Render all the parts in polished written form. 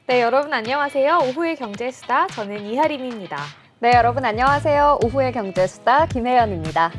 네, 여러분 안녕하세요. 오후의 경제수다. 저는 이하림입니다. 네, 여러분 안녕하세요. 오후의 경제수다 김혜연입니다.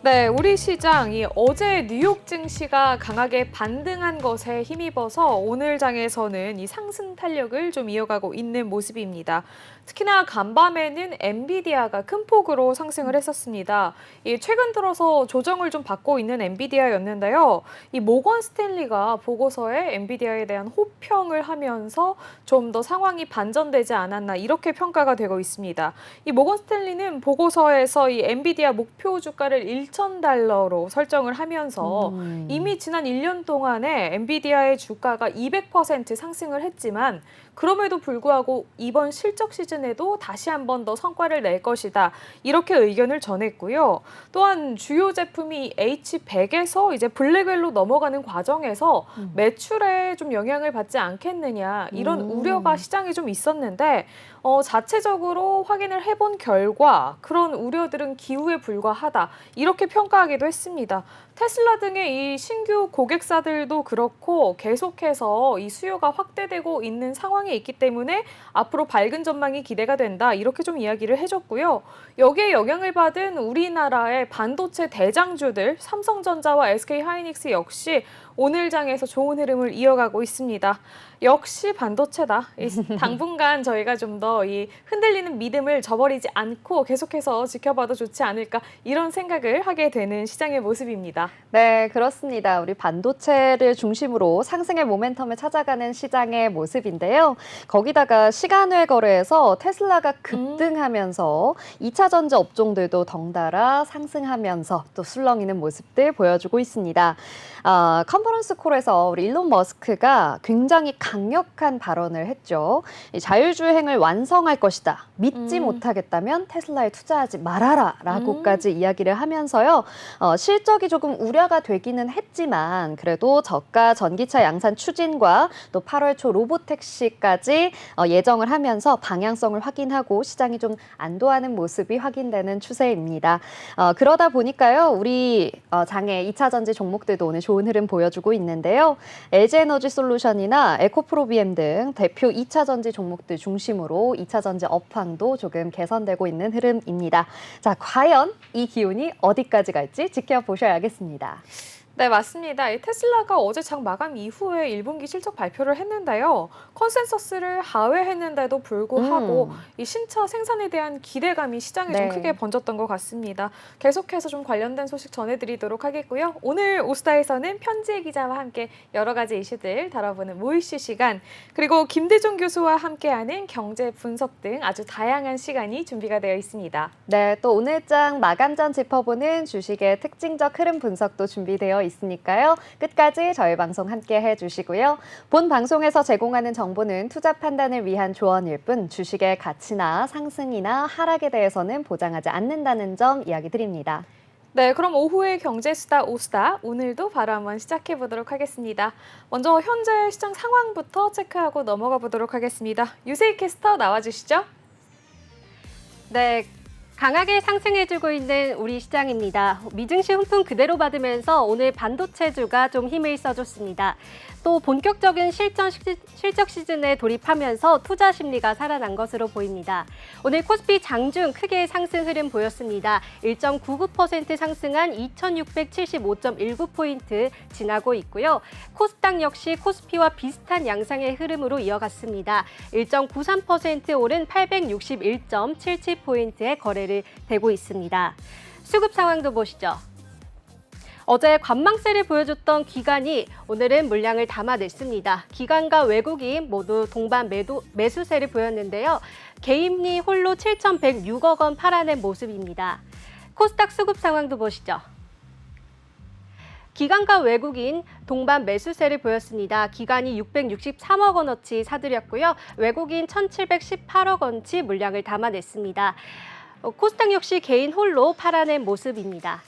네, 우리 시장이 어제 뉴욕 증시가 강하게 반등한 것에 힘입어서 오늘 장에서는 이 상승 탄력을 좀 이어가고 있는 모습입니다. 특히나 간밤에는 엔비디아가 큰 폭으로 상승을 했었습니다. 최근 들어서 조정을 좀 받고 있는 엔비디아였는데요. 이 모건 스탠리가 보고서에 엔비디아에 대한 호평을 하면서 좀 더 상황이 반전되지 않았나 이렇게 평가가 되고 있습니다. 이 모건 스탠리는 보고서에서 이 엔비디아 목표 주가를 1,000달러로 설정을 하면서 이미 지난 1년 동안에 엔비디아의 주가가 200% 상승을 했지만 그럼에도 불구하고 이번 실적 시즌에도 다시 한 번 더 성과를 낼 것이다. 이렇게 의견을 전했고요. 또한 주요 제품이 H100에서 이제 블랙웰로 넘어가는 과정에서 매출에 좀 영향을 받지 않겠느냐 이런 우려가 시장에 좀 있었는데 자체적으로 확인을 해본 결과 그런 우려들은 기우에 불과하다. 이렇게 평가하기도 했습니다. 테슬라 등의 이 신규 고객사들도 그렇고 계속해서 이 수요가 확대되고 있는 상황에 있기 때문에 앞으로 밝은 전망이 기대가 된다. 이렇게 좀 이야기를 해줬고요. 여기에 영향을 받은 우리나라의 반도체 대장주들 삼성전자와 SK하이닉스 역시 오늘 장에서 좋은 흐름을 이어가고 있습니다. 역시 반도체다. 당분간 저희가 좀 더 이 흔들리는 믿음을 저버리지 않고 계속해서 지켜봐도 좋지 않을까 이런 생각을 하게 되는 시장의 모습입니다. 네, 그렇습니다. 우리 반도체를 중심으로 상승의 모멘텀을 찾아가는 시장의 모습인데요. 거기다가 시간외 거래에서 테슬라가 급등하면서 2차 전지 업종들도 덩달아 상승하면서 또 술렁이는 모습들 보여주고 있습니다. 컨퍼런스 콜에서 우리 일론 머스크가 굉장히 강력한 발언을 했죠. 이 자율주행을 완성할 것이다. 믿지 못하겠다면 테슬라에 투자하지 말아라 라고까지 이야기를 하면서요. 실적이 조금 우려가 되기는 했지만 그래도 저가 전기차 양산 추진과 또 8월 초 로보택시까지 예정을 하면서 방향성을 확인하고 시장이 좀 안도하는 모습이 확인되는 추세입니다. 그러다 보니까요. 우리 장의 2차 전지 종목들도 오늘 좋은 흐름 보여주고 있는데요. LG에너지 솔루션이나 에코프로비엠 등 대표 2차 전지 종목들 중심으로 2차 전지 업황도 조금 개선되고 있는 흐름입니다. 자, 과연 이 기운이 어디까지 갈지 지켜보셔야겠습니다. 네, 맞습니다. 이 테슬라가 어제 장 마감 이후에 1분기 실적 발표를 했는데요. 컨센서스를 하회했는데도 불구하고 이 신차 생산에 대한 기대감이 시장에 좀 크게 번졌던 것 같습니다. 계속해서 좀 관련된 소식 전해드리도록 하겠고요. 오늘 오스타에서는 편지혜 기자와 함께 여러 가지 이슈들 다뤄보는 모이슈 시간, 그리고 김대중 교수와 함께하는 경제 분석 등 아주 다양한 시간이 준비가 되어 있습니다. 네, 또 오늘 장 마감 전 짚어보는 주식의 특징적 흐름 분석도 준비되어 있으니까요. 끝까지 저희 방송 함께 해주시고요. 본 방송에서 제공하는 정보는 투자 판단을 위한 조언일 뿐 주식의 가치나 상승이나 하락에 대해서는 보장하지 않는다는 점 이야기 드립니다. 네, 그럼 오후의 경제수다 오수다 오늘도 바로 한번 시작해 보도록 하겠습니다. 먼저 현재 시장 상황부터 체크하고 넘어가 보도록 하겠습니다. 유세희 캐스터 나와주시죠. 네, 강하게 상승해주고 있는 우리 시장입니다. 미증시 훈풍 그대로 받으면서 오늘 반도체주가 좀 힘을 써줬습니다. 또 본격적인 실적 시즌에 돌입하면서 투자 심리가 살아난 것으로 보입니다. 오늘 코스피 장중 크게 상승 흐름 보였습니다. 1.99% 상승한 2675.19포인트 지나고 있고요. 코스닥 역시 코스피와 비슷한 양상의 흐름으로 이어갔습니다. 1.93% 오른 861.77포인트의 거래를 되고 있습니다. 수급 상황도 보시죠. 어제 관망세를 보여줬던 기관이 오늘은 물량을 담아냈습니다. 기관과 외국인 모두 동반 매수세를 보였는데요. 개인이 홀로 7,106억 원 팔아낸 모습입니다. 코스닥 수급 상황도 보시죠. 기관과 외국인 동반 매수세를 보였습니다. 기관이 663억 원어치 사들였고요. 외국인 1,718억 원치 물량을 담아냈습니다. 코스닥 역시 개인 홀로 팔아낸 모습입니다.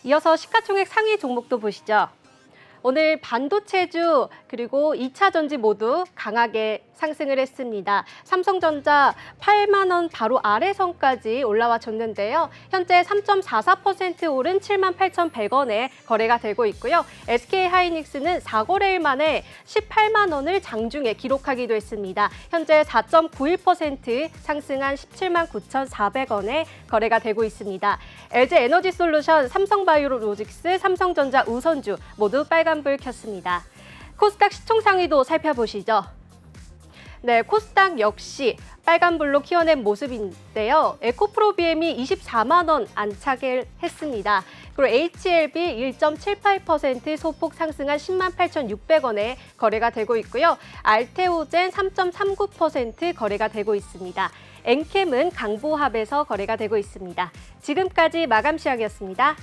이어서 시가총액 상위 종목도 보시죠. 오늘 반도체주 그리고 2차 전지 모두 강하게 상승을 했습니다. 삼성전자 8만 원 바로 아래 선까지 올라와 줬는데요. 현재 3.44% 오른 78,100원에 거래가 되고 있고요. SK하이닉스는 4거래일 만에 18만 원을 장중에 기록하기도 했습니다. 현재 4.91% 상승한 17만 9,400원에 거래가 되고 있습니다. LG에너지솔루션, 삼성바이오로직스, 삼성전자 우선주 모두 빨간불 켰습니다. 코스닥 시총 상위도 살펴보시죠. 네, 코스닥 역시 빨간불로 키워낸 모습인데요. 에코프로비엠이 24만 원 안착을 했습니다. 그리고 HLB 1.78% 소폭 상승한 10만 8,600원에 거래가 되고 있고요. 알테오젠 3.39% 거래가 되고 있습니다. 엔캠은 강보합에서 거래가 되고 있습니다. 지금까지 마감 시황이었습니다.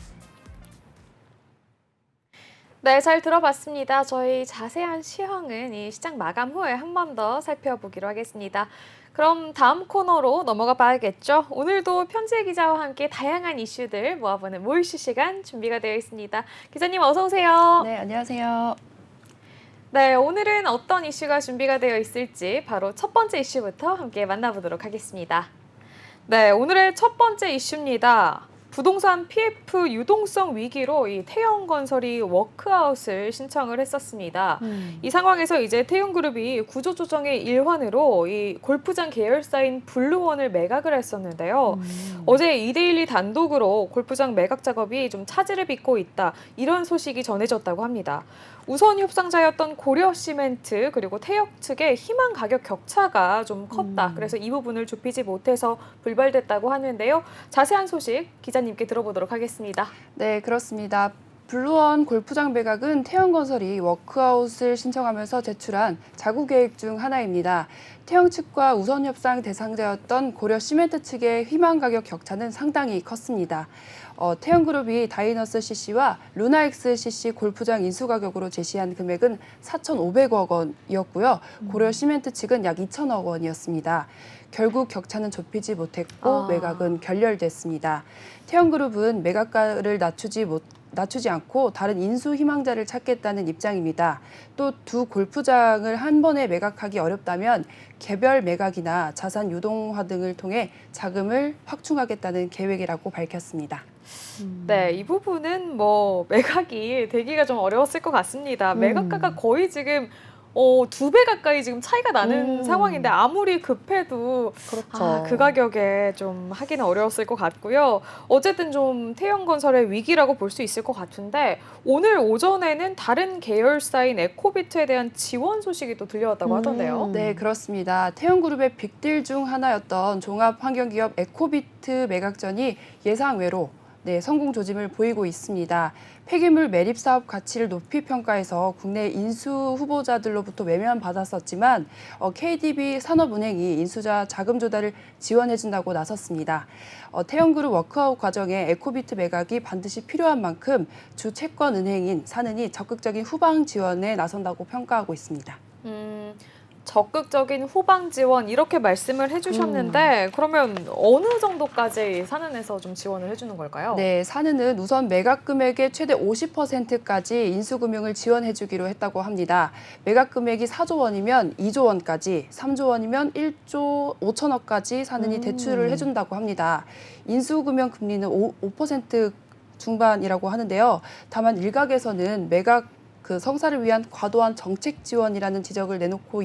네, 잘 들어봤습니다. 저희 자세한 시황은 이 시장 마감 후에 한 번 더 살펴보기로 하겠습니다. 그럼 다음 코너로 넘어가 봐야겠죠. 오늘도 편지혜 기자와 함께 다양한 이슈들 모아보는 모이슈 시간 준비가 되어 있습니다. 기자님 어서 오세요. 네, 안녕하세요. 네, 오늘은 어떤 이슈가 준비가 되어 있을지 바로 첫 번째 이슈부터 함께 만나보도록 하겠습니다. 네, 오늘의 첫 번째 이슈입니다. 부동산 PF 유동성 위기로 이 태영건설이 워크아웃을 신청을 했었습니다. 이 상황에서 이제 태영그룹이 구조조정의 일환으로 이 골프장 계열사인 블루원을 매각을 했었는데요. 어제 이데일리 단독으로 골프장 매각 작업이 좀 차질을 빚고 있다, 이런 소식이 전해졌다고 합니다. 우선 협상자였던 고려시멘트 그리고 태역 측의 희망 가격 격차가 좀 컸다. 그래서 이 부분을 좁히지 못해서 불발됐다고 하는데요. 자세한 소식 기자님께 들어보도록 하겠습니다. 네, 그렇습니다. 블루원 골프장 매각은 태영건설이 워크아웃을 신청하면서 제출한 자구 계획 중 하나입니다. 태영 측과 우선 협상 대상자였던 고려시멘트 측의 희망 가격 격차는 상당히 컸습니다. 태영그룹이 다이너스 CC와 루나엑스 CC 골프장 인수 가격으로 제시한 금액은 4,500억 원이었고요. 고려시멘트 측은 약 2천억 원이었습니다. 결국 격차는 좁히지 못했고 매각은 결렬됐습니다. 태영그룹은 매각가를 낮추지 않고 다른 인수 희망자를 찾겠다는 입장입니다. 또 두 골프장을 한 번에 매각하기 어렵다면 개별 매각이나 자산 유동화 등을 통해 자금을 확충하겠다는 계획이라고 밝혔습니다. 네, 이 부분은 뭐 매각이 되기가 좀 어려웠을 것 같습니다. 매각가가 거의 지금 2배 가까이 지금 차이가 나는 상황인데 아무리 급해도 그렇죠. 그 가격에 좀 하기는 어려웠을 것 같고요. 어쨌든 좀 태영건설의 위기라고 볼 수 있을 것 같은데 오늘 오전에는 다른 계열사인 에코비트에 대한 지원 소식이 또 들려왔다고 하던데요. 네, 그렇습니다. 태영그룹의 빅딜 중 하나였던 종합환경기업 에코비트 매각전이 예상외로 성공 조짐을 보이고 있습니다. 폐기물 매립 사업 가치를 높이 평가해서 국내 인수 후보자들로부터 외면 받았었지만 KDB 산업은행이 인수자 자금 조달을 지원해준다고 나섰습니다. 태영그룹 워크아웃 과정에 에코비트 매각이 반드시 필요한 만큼 주 채권 은행인 산은이 적극적인 후방 지원에 나선다고 평가하고 있습니다. 적극적인 후방 지원 이렇게 말씀을 해주셨는데 그러면 어느 정도까지 산은에서 좀 지원을 해주는 걸까요? 네, 산은은 우선 매각 금액의 최대 50%까지 인수금융을 지원해주기로 했다고 합니다. 매각 금액이 4조 원이면 2조 원까지, 3조 원이면 1조 5천억까지 산은이 대출을 해준다고 합니다. 인수금융 금리는 5% 중반이라고 하는데요. 다만 일각에서는 매각 성사를 위한 과도한 정책 지원이라는 지적을 내놓고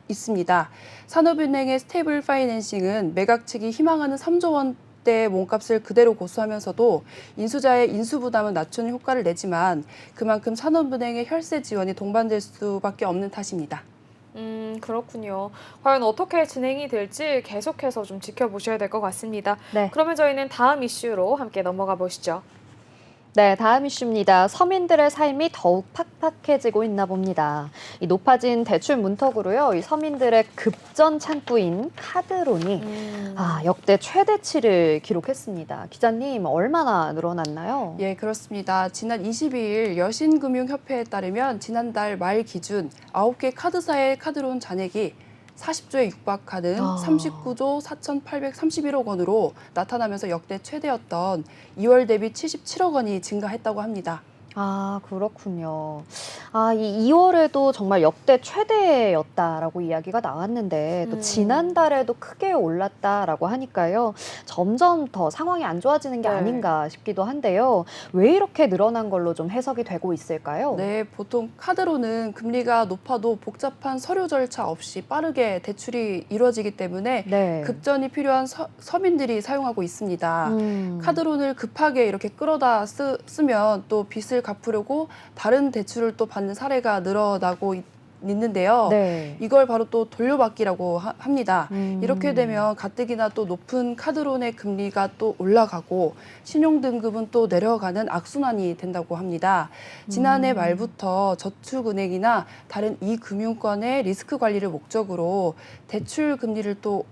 있습니다. 산업은행의 스테이블 파이낸싱은 매각 측이 희망하는 3조 원대 몸값을 그대로 고수하면서도 인수자의 인수 부담은 낮추는 효과를 내지만 그만큼 산업은행의 혈세 지원이 동반될 수밖에 없는 탓입니다. 그렇군요. 과연 어떻게 진행이 될지 계속해서 좀 지켜보셔야 될 것 같습니다. 네. 그러면 저희는 다음 이슈로 함께 넘어가 보시죠. 네, 다음 이슈입니다. 서민들의 삶이 더욱 팍팍해지고 있나 봅니다. 이 높아진 대출 문턱으로요, 이 서민들의 급전 창구인 카드론이 역대 최대치를 기록했습니다. 기자님, 얼마나 늘어났나요? 예, 그렇습니다. 지난 22일 여신금융협회에 따르면 지난달 말 기준 9개 카드사의 카드론 잔액이 40조에 육박하는 39조 4,831억 원으로 나타나면서 역대 최대였던 2월 대비 77억 원이 증가했다고 합니다. 아, 그렇군요. 아, 이 2월에도 정말 역대 최대였다라고 이야기가 나왔는데 또 지난달에도 크게 올랐다라고 하니까요. 점점 더 상황이 안 좋아지는 게 네. 아닌가 싶기도 한데요. 왜 이렇게 늘어난 걸로 좀 해석이 되고 있을까요? 네, 보통 카드로는 금리가 높아도 복잡한 서류 절차 없이 빠르게 대출이 이루어지기 때문에 네. 급전이 필요한 서민들이 사용하고 있습니다. 카드론을 급하게 이렇게 끌어다 쓰면 또 빚을 갚으려고 다른 대출을 또 받는 사례가 늘어나고 있는데요. 네. 이걸 바로 또 돌려받기라고 합니다. 음. 이렇게 되면 가뜩이나 또 높은 카드론의 금리가 또 올라가고 신용등급은 또 내려가는 악순환이 된다고 합니다. 지난해 말부터 저축은행이나 다른 이금융권의 리스크 관리를 목적으로 대출 금리를 또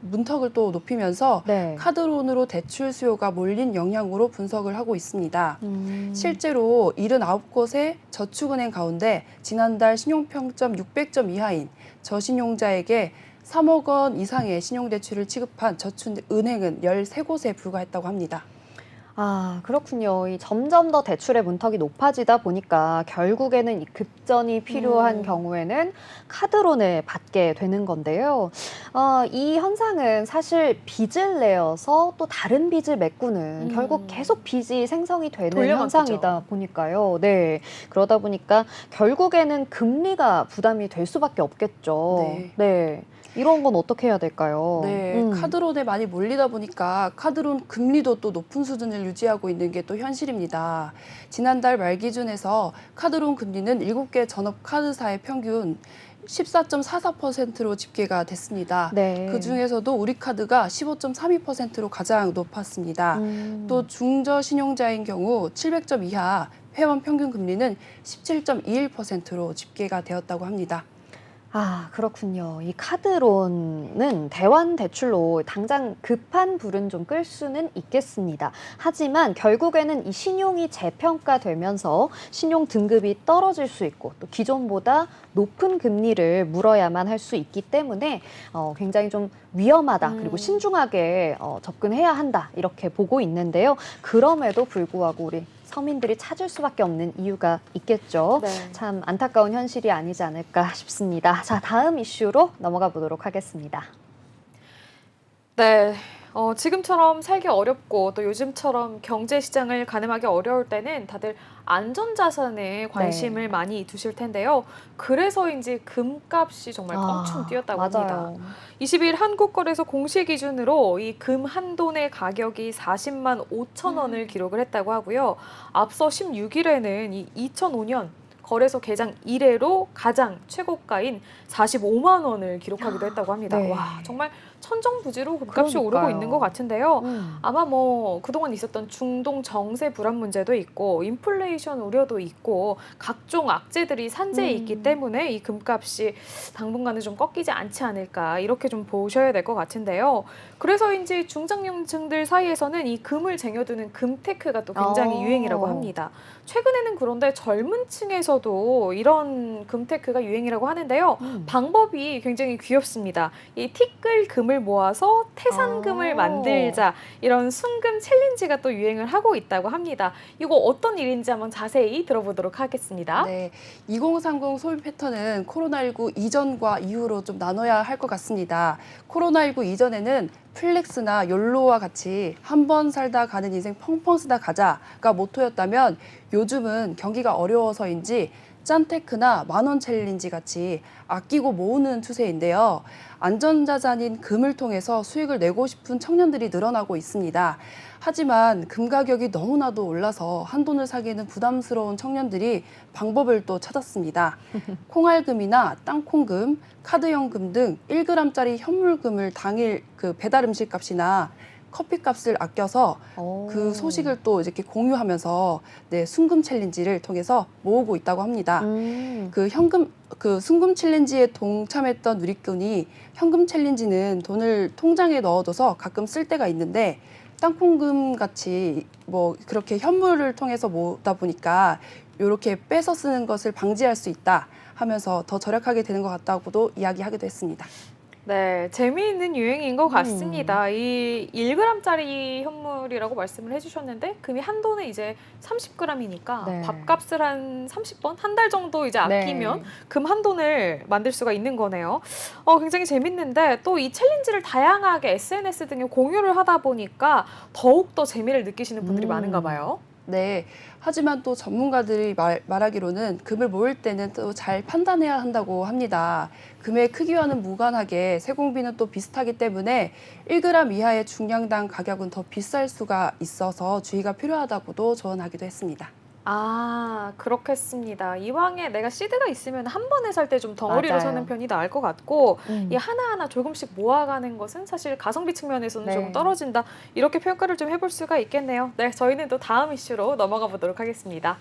문턱을 또 높이면서 네. 카드론으로 대출 수요가 몰린 영향으로 분석을 하고 있습니다. 음. 실제로 79곳의 저축은행 가운데 지난달 신용평점 600점 이하인 저신용자에게 3억 원 이상의 신용대출을 취급한 저축은행은 13곳에 불과했다고 합니다. 아, 그렇군요. 이 점점 더 대출의 문턱이 높아지다 보니까 결국에는 이 급전이 필요한 경우에는 카드론을 받게 되는 건데요. 이 현상은 사실 빚을 내어서 또 다른 빚을 메꾸는 결국 계속 빚이 생성이 되는 돌려막기죠. 현상이다 보니까요. 네. 그러다 보니까 결국에는 금리가 부담이 될 수밖에 없겠죠. 네. 네. 이런 건 어떻게 해야 될까요? 네, 카드론에 많이 몰리다 보니까 카드론 금리도 또 높은 수준을 유지하고 있는 게 또 현실입니다. 지난달 말 기준에서 카드론 금리는 7개 전업 카드사의 평균 14.44%로 집계가 됐습니다. 네. 그중에서도 우리카드가 15.32%로 가장 높았습니다. 또 중저 신용자인 경우 700점 이하 회원 평균 금리는 17.21%로 집계가 되었다고 합니다. 아, 그렇군요. 이 카드론은 대환 대출로 당장 급한 불은 좀 끌 수는 있겠습니다. 하지만 결국에는 이 신용이 재평가되면서 신용 등급이 떨어질 수 있고 또 기존보다 높은 금리를 물어야만 할 수 있기 때문에 굉장히 좀 위험하다 그리고 신중하게 접근해야 한다 이렇게 보고 있는데요. 그럼에도 불구하고 우리 서민들이 찾을 수밖에 없는 이유가 있겠죠. 네. 참 안타까운 현실이 아니지 않을까 싶습니다. 자, 다음 이슈로 넘어가 보도록 하겠습니다. 네. 지금처럼 살기 어렵고 또 요즘처럼 경제 시장을 가늠하기 어려울 때는 다들 안전자산에 관심을 많이 두실 텐데요. 그래서인지 금값이 정말 껑충 뛰었다고 합니다. 맞아요. 20일 한국거래소 공시 기준으로 이 금 한 돈의 가격이 40만 5천 원을 기록을 했다고 하고요. 앞서 16일에는 이 2005년 거래소 개장 이래로 가장 최고가인 45만 원을 기록하기도 했다고 합니다. 네. 와, 정말 천정부지로 금값이 그러니까요. 오르고 있는 것 같은데요. 음. 아마 뭐 그동안 있었던 중동 정세 불안 문제도 있고 인플레이션 우려도 있고 각종 악재들이 산재해 있기 때문에 이 금값이 당분간은 좀 꺾이지 않지 않을까 이렇게 좀 보셔야 될 것 같은데요. 그래서인지 중장년층들 사이에서는 이 금을 쟁여두는 금테크가 또 굉장히 유행이라고 합니다. 최근에는 그런데 젊은 층에서도 이런 금테크가 유행이라고 하는데요. 방법이 굉장히 귀엽습니다. 이 티끌 금을 모아서 태산금을 만들자 이런 순금 챌린지가 또 유행을 하고 있다고 합니다. 이거 어떤 일인지 한번 자세히 들어보도록 하겠습니다. 네, 2030 소비 패턴은 코로나19 이전과 이후로 좀 나눠야 할 것 같습니다. 코로나19 이전에는 플렉스나 욜로와 같이 한 번 살다 가는 인생 펑펑 쓰다 가자가 모토였다면 요즘은 경기가 어려워서인지 짠테크나 만원 챌린지 같이 아끼고 모으는 추세인데요. 안전자산인 금을 통해서 수익을 내고 싶은 청년들이 늘어나고 있습니다. 하지만 금 가격이 너무나도 올라서 한돈을 사기에는 부담스러운 청년들이 방법을 또 찾았습니다. 콩알금이나 땅콩금, 카드현금 등 1g짜리 현물금을 당일 그 배달 음식 값이나 커피값을 아껴서 그 소식을 또 이렇게 공유하면서 순금 챌린지를 통해서 모으고 있다고 합니다. 그 순금 챌린지에 동참했던 누리꾼이 현금 챌린지는 돈을 통장에 넣어둬서 가끔 쓸 때가 있는데 땅콩금 같이 뭐 그렇게 현물을 통해서 모으다 보니까 이렇게 빼서 쓰는 것을 방지할 수 있다 하면서 더 절약하게 되는 것 같다고도 이야기하기도 했습니다. 네, 재미있는 유행인 것 같습니다. 이 1g짜리 현물이라고 말씀을 해주셨는데 금이 한도는 이제 30g이니까 네. 밥값을 한 30번? 한 달 정도 이제 아끼면 네. 금 한 돈을 만들 수가 있는 거네요. 굉장히 재밌는데 또 이 챌린지를 다양하게 SNS 등에 공유를 하다 보니까 더욱더 재미를 느끼시는 분들이 많은가 봐요. 네. 하지만 또 전문가들이 말하기로는 금을 모을 때는 또 잘 판단해야 한다고 합니다. 금의 크기와는 무관하게 세공비는 또 비슷하기 때문에 1g 이하의 중량당 가격은 더 비쌀 수가 있어서 주의가 필요하다고도 조언하기도 했습니다. 아, 그렇겠습니다. 이왕에 내가 시드가 있으면 한 번에 살 때 좀 덩어리로 맞아요. 사는 편이 나을 것 같고 음. 이 하나하나 조금씩 모아가는 것은 사실 가성비 측면에서는 네. 조금 떨어진다. 이렇게 평가를 좀 해볼 수가 있겠네요. 네, 저희는 또 다음 이슈로 넘어가 보도록 하겠습니다.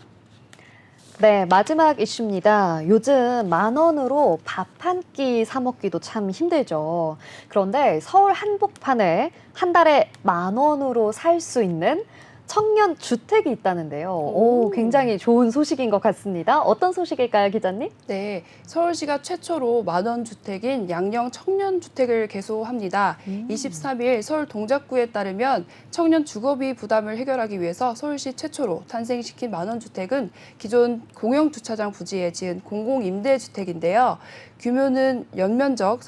네, 마지막 이슈입니다. 요즘 10,000원으로 밥 한 끼 사 먹기도 참 힘들죠. 그런데 서울 한복판에 한 달에 10,000원으로 살 수 있는 청년 주택이 있다는데요. 오, 굉장히 좋은 소식인 것 같습니다. 어떤 소식일까요, 기자님? 네, 서울시가 최초로 만원 주택인 양령 청년 주택을 개소합니다. 23일 서울 동작구에 따르면 청년 주거비 부담을 해결하기 위해서 서울시 최초로 탄생시킨 만원 주택은 기존 공영 주차장 부지에 지은 공공임대주택인데요. 규모는 연면적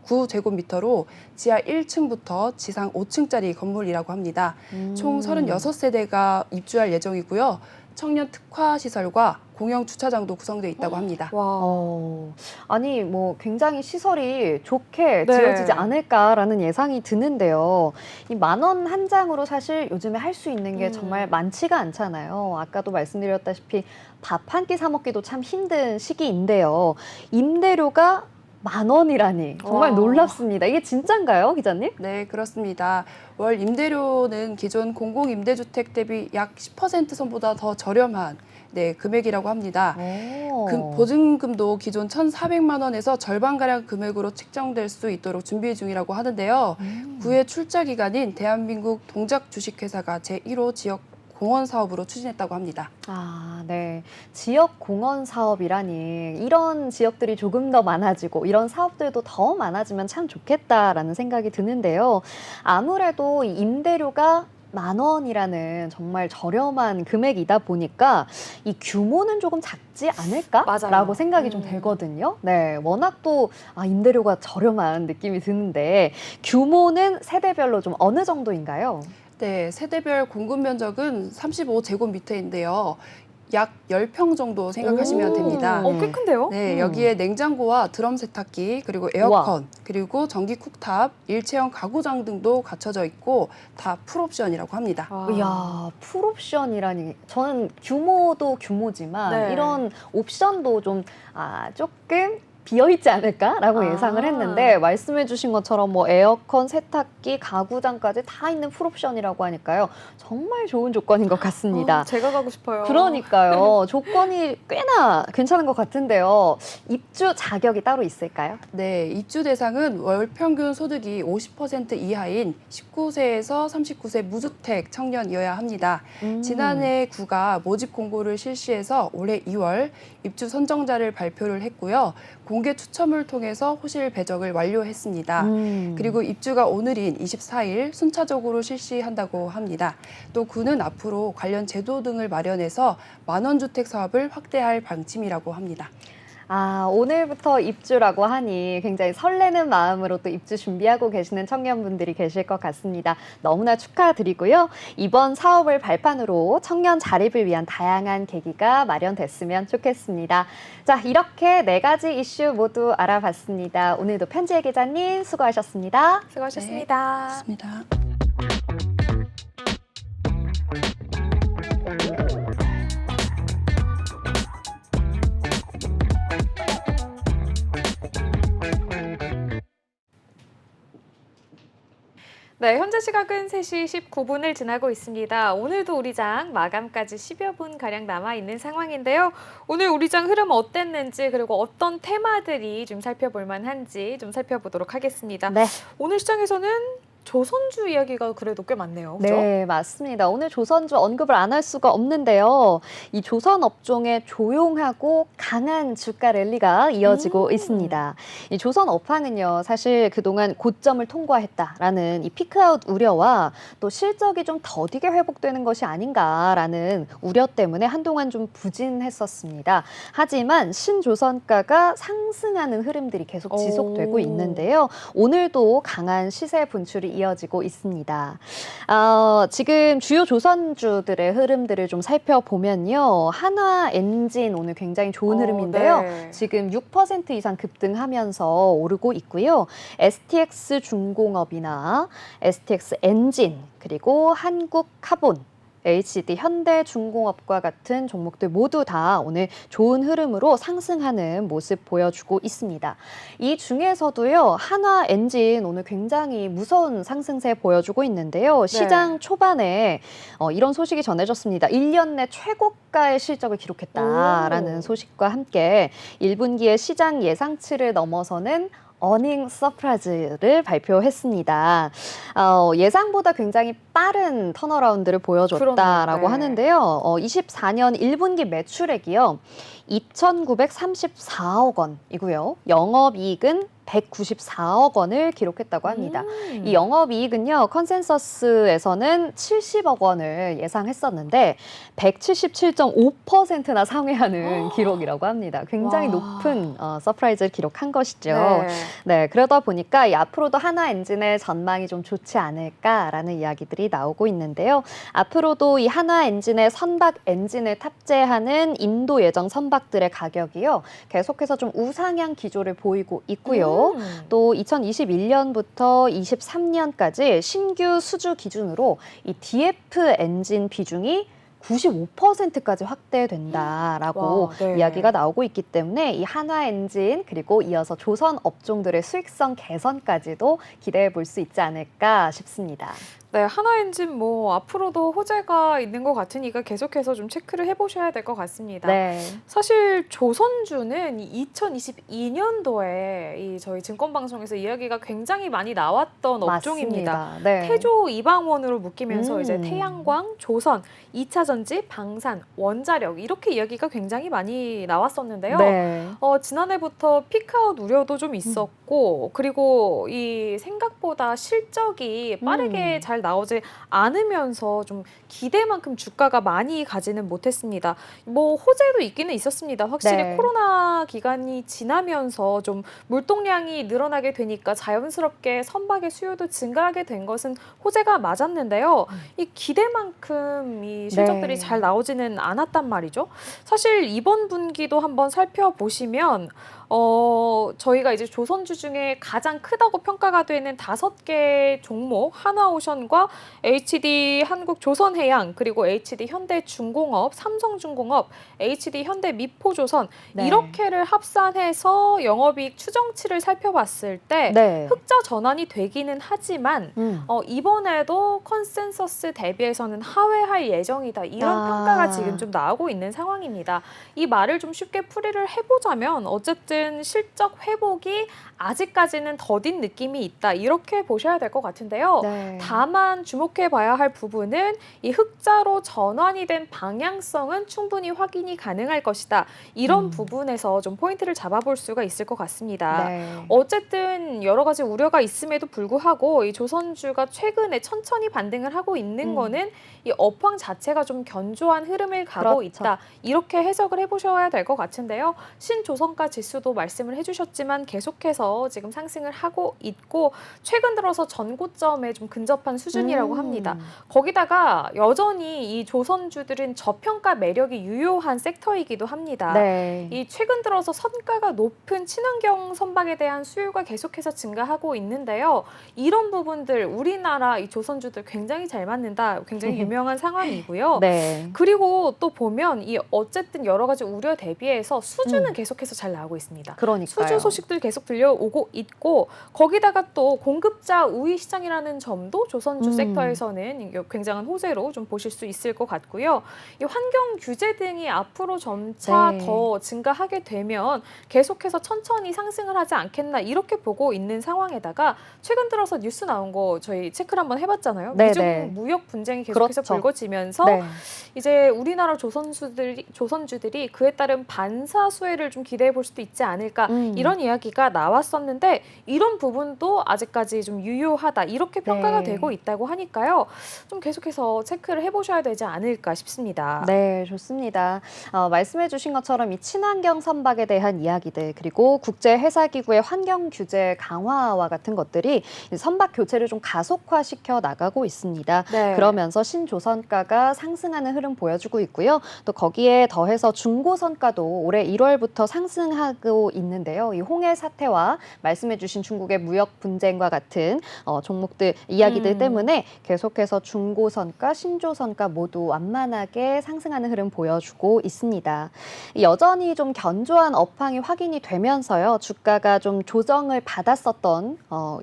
3,229제곱미터로 지하 1층부터 지상 5층짜리 건물이라고 합니다. 총 36세대가 입주할 예정이고요. 청년 특화 시설과 공영 주차장도 구성되어 있다고 합니다. 와, 아니, 뭐 굉장히 시설이 좋게 네. 지어지지 않을까라는 예상이 드는데요. 이 10,000원 한 장으로 사실 요즘에 할 수 있는 게 정말 많지가 않잖아요. 아까도 말씀드렸다시피 밥 한 끼 사 먹기도 참 힘든 시기인데요. 임대료가 10,000원이라니 정말 와. 놀랍습니다. 이게 진짠가요, 기자님? 네, 그렇습니다. 월 임대료는 기존 공공임대주택 대비 약 10% 선보다 더 저렴한 금액이라고 합니다. 보증금도 기존 1,400만 원에서 절반가량 금액으로 책정될 수 있도록 준비 중이라고 하는데요. 구의 출자 기간인 대한민국 동작 주식회사가 제1호 지역 공원 사업으로 추진했다고 합니다. 아, 네. 지역 공원 사업이라니 이런 지역들이 조금 더 많아지고 이런 사업들도 더 많아지면 참 좋겠다라는 생각이 드는데요. 아무래도 이 임대료가 10,000원이라는 정말 저렴한 금액이다 보니까 이 규모는 조금 작지 않을까라고 맞아요. 생각이 좀 되거든요. 네, 워낙 또 임대료가 저렴한 느낌이 드는데 규모는 세대별로 좀 어느 정도인가요? 네, 세대별 공급 면적은 35제곱미터인데요. 약 10평 정도 생각하시면 됩니다. 꽤 큰데요? 네, 여기에 냉장고와 드럼 세탁기, 그리고 에어컨, 그리고 전기 쿡탑, 일체형 가구장 등도 갖춰져 있고 다 풀옵션이라고 합니다. 와. 이야, 풀옵션이라니. 저는 규모도 규모지만 네. 이런 옵션도 좀 조금 비어있지 않을까라고 예상을 했는데 말씀해 주신 것처럼 뭐 에어컨, 세탁기, 가구장까지 다 있는 풀옵션이라고 하니까요. 정말 좋은 조건인 것 같습니다. 제가 가고 싶어요. 그러니까요. 조건이 꽤나 괜찮은 것 같은데요. 입주 자격이 따로 있을까요? 네, 입주 대상은 월 평균 소득이 50% 이하인 19세에서 39세 무주택 청년이어야 합니다. 지난해 구가 모집 공고를 실시해서 올해 2월 입주 선정자를 발표를 했고요. 공개 추첨을 통해서 호실 배정을 완료했습니다. 그리고 입주가 오늘인 24일 순차적으로 실시한다고 합니다. 또 구는 앞으로 관련 제도 등을 마련해서 만원 주택 사업을 확대할 방침이라고 합니다. 오늘부터 입주라고 하니 굉장히 설레는 마음으로 또 입주 준비하고 계시는 청년분들이 계실 것 같습니다. 너무나 축하드리고요. 이번 사업을 발판으로 청년 자립을 위한 다양한 계기가 마련됐으면 좋겠습니다. 자, 이렇게 4가지 이슈 모두 알아봤습니다. 오늘도 편지혜 기자님 수고하셨습니다. 수고하셨습니다. 맞습니다. 네, 현재 시각은 3시 19분을 지나고 있습니다. 오늘도 우리 장 마감까지 10여 분 가량 남아 있는 상황인데요. 오늘 우리 장 흐름 어땠는지 그리고 어떤 테마들이 좀 살펴볼 만한지 좀 살펴보도록 하겠습니다. 네. 오늘 시장에서는 조선주 이야기가 그래도 꽤 많네요. 그죠? 네, 맞습니다. 오늘 조선주 언급을 안 할 수가 없는데요. 이 조선 업종의 조용하고 강한 주가 랠리가 이어지고 있습니다. 이 조선 업황은요, 사실 그동안 고점을 통과했다라는 이 피크아웃 우려와 또 실적이 좀 더디게 회복되는 것이 아닌가라는 우려 때문에 한동안 좀 부진했었습니다. 하지만 신조선가가 상승하는 흐름들이 계속 지속되고 있는데요. 오늘도 강한 시세 분출이 이어지고 있습니다. 지금 주요 조선주들의 흐름들을 좀 살펴보면요. 한화 엔진 오늘 굉장히 좋은 흐름인데요. 네. 지금 6% 이상 급등하면서 오르고 있고요. STX 중공업이나 STX 엔진 그리고 한국카본 HD, 현대중공업과 같은 종목들 모두 다 오늘 좋은 흐름으로 상승하는 모습 보여주고 있습니다. 이 중에서도요, 한화 엔진 오늘 굉장히 무서운 상승세 보여주고 있는데요. 시장 초반에 이런 소식이 전해졌습니다. 1년 내 최고가의 실적을 기록했다라는 소식과 함께 1분기에 시장 예상치를 넘어서는 어닝 서프라이즈를 발표했습니다. 예상보다 굉장히 빠른 턴어라운드를 보여줬다라고 네. 하는데요. 24년 1분기 매출액이요. 2,934억 원이고요. 영업이익은 194억 원을 기록했다고 합니다. 이 영업이익은요, 컨센서스에서는 70억 원을 예상했었는데 177.5%나 상회하는 기록이라고 합니다. 굉장히 와. 높은 서프라이즈를 기록한 것이죠. 네. 네, 그러다 보니까 이 앞으로도 한화 엔진의 전망이 좀 좋지 않을까라는 이야기들이 나오고 있는데요. 앞으로도 이 한화 엔진의 선박 엔진을 탑재하는 인도 예정 선박들의 가격이요, 계속해서 좀 우상향 기조를 보이고 있고요. 또 2021년부터 23년까지 신규 수주 기준으로 이 DF 엔진 비중이 95%까지 확대된다라고 와, 네. 이야기가 나오고 있기 때문에 이 한화 엔진 그리고 이어서 조선 업종들의 수익성 개선까지도 기대해 볼 수 있지 않을까 싶습니다. 네, 한화 엔진 뭐 앞으로도 호재가 있는 것 같으니까 계속해서 좀 체크를 해보셔야 될 것 같습니다. 네. 사실 조선주는 2022년도에 이 저희 증권방송에서 이야기가 굉장히 많이 나왔던 업종입니다. 맞습니다. 네. 태조 이방원으로 묶이면서 이제 음. 태양광, 조선, 2차 전지, 방산, 원자력 이렇게 이야기가 굉장히 많이 나왔었는데요. 네. 지난해부터 피크아웃 우려도 좀 있었고 그리고 이 생각보다 실적이 빠르게 잘 나오지 않으면서 좀 기대만큼 주가가 많이 가지는 못했습니다. 뭐 호재도 있기는 있었습니다. 확실히 네. 코로나 기간이 지나면서 좀 물동량이 늘어나게 되니까 자연스럽게 선박의 수요도 증가하게 된 것은 호재가 맞았는데요. 이 기대만큼 이 실적들이 네. 잘 나오지는 않았단 말이죠. 사실 이번 분기도 한번 살펴보시면 저희가 이제 조선주 중에 가장 크다고 평가가 되는 5개 종목, 한화오션과 HD 한국조선해양, 그리고 HD 현대중공업, 삼성중공업, HD 현대미포조선 네. 이렇게를 합산해서 영업이익 추정치를 살펴봤을 때 네. 흑자 전환이 되기는 하지만 이번에도 컨센서스 대비해서는 하회할 예정이다. 이런 평가가 지금 좀 나오고 있는 상황입니다. 이 말을 좀 쉽게 풀이를 해보자면 어쨌든 실적 회복이 아직까지는 더딘 느낌이 있다. 이렇게 보셔야 될 것 같은데요. 네. 다만 주목해 봐야 할 부분은 이 흑자로 전환이 된 방향성은 충분히 확인이 가능할 것이다. 이런 부분에서 좀 포인트를 잡아볼 수가 있을 것 같습니다. 네. 어쨌든 여러 가지 우려가 있음에도 불구하고 이 조선주가 최근에 천천히 반등을 하고 있는 거는 이 업황 자체가 좀 견조한 흐름을 가고 그렇죠. 있다. 이렇게 해석을 해보셔야 될 것 같은데요. 신조선가 지수도 말씀을 해주셨지만 계속해서 지금 상승을 하고 있고 최근 들어서 전고점에 좀 근접한 수준이라고 합니다. 거기다가 여전히 이 조선주들은 저평가 매력이 유효한 섹터이기도 합니다. 네. 이 최근 들어서 선가가 높은 친환경 선박에 대한 수요가 계속해서 증가하고 있는데요. 이런 부분들 우리나라 이 조선주들 굉장히 잘 맞는다. 굉장히 유명한 상황이고요. 네. 그리고 또 보면 이 어쨌든 여러 가지 우려 대비해서 수주는 계속해서 잘 나오고 있습니다. 그러니까요. 수주 소식들 계속 들려오고 있고 거기다가 또 공급자 우위 시장이라는 점도 조선 우선주 섹터에서는 이게 굉장한 호재로 좀 보실 수 있을 것 같고요. 이 환경 규제 등이 앞으로 점차 네. 더 증가하게 되면 계속해서 천천히 상승을 하지 않겠나 이렇게 보고 있는 상황에다가 최근 들어서 뉴스 나온 거 저희 체크를 한번 해봤잖아요. 네, 미중 네. 무역 분쟁이 계속해서 그렇죠. 불거지면서 네. 이제 우리나라 조선주들이 그에 따른 반사 수혜를 좀 기대해 볼 수도 있지 않을까 이런 이야기가 나왔었는데 이런 부분도 아직까지 좀 유효하다 이렇게 평가가 네. 되고 있다고 하니까요. 좀 계속해서 체크를 해보셔야 되지 않을까 싶습니다. 네, 좋습니다. 말씀해 주신 것처럼 이 친환경 선박에 대한 이야기들 그리고 국제해사기구의 환경 규제 강화와 같은 것들이 이 선박 교체를 좀 가속화시켜 나가고 있습니다. 네. 그러면서 신조선가가 상승하는 흐름 보여주고 있고요. 또 거기에 더해서 중고선가도 올해 1월부터 상승하고 있는데요. 이 홍해 사태와 말씀해 주신 중국의 무역 분쟁과 같은 종목들 이야기들 때문에 계속해서 중고선가, 신조선가 모두 완만하게 상승하는 흐름 보여주고 있습니다. 여전히 좀 견조한 업황이 확인이 되면서요. 주가가 좀 조정을 받았었던